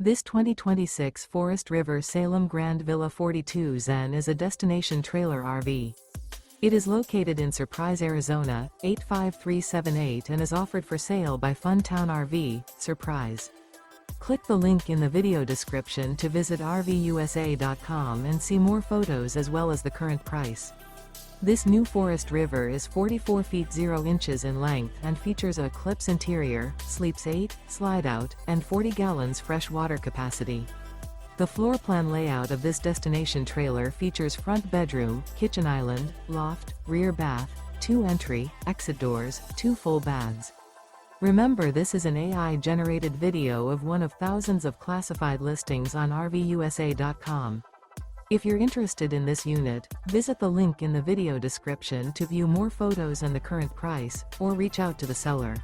This 2026 Forest River Salem Grand Villa 42 Zen is a destination trailer RV. It is located in Surprise, Arizona, 85378 and is offered for sale by Funtown RV, Surprise. Click the link in the video description to visit RVUSA.com and see more photos as well as the current price. This new Forest River is 44 feet 0 inches in length and features a ECLIPSE interior, sleeps 8, Slideout, and 40 gallons fresh water capacity. The floor plan layout of this destination trailer features front bedroom, kitchen island, loft, rear bath, 2 entry, exit doors, 2 full baths. Remember, this is an AI-generated video of one of thousands of classified listings on RVUSA.com. If you're interested in this unit, visit the link in the video description to view more photos and the current price, or reach out to the seller.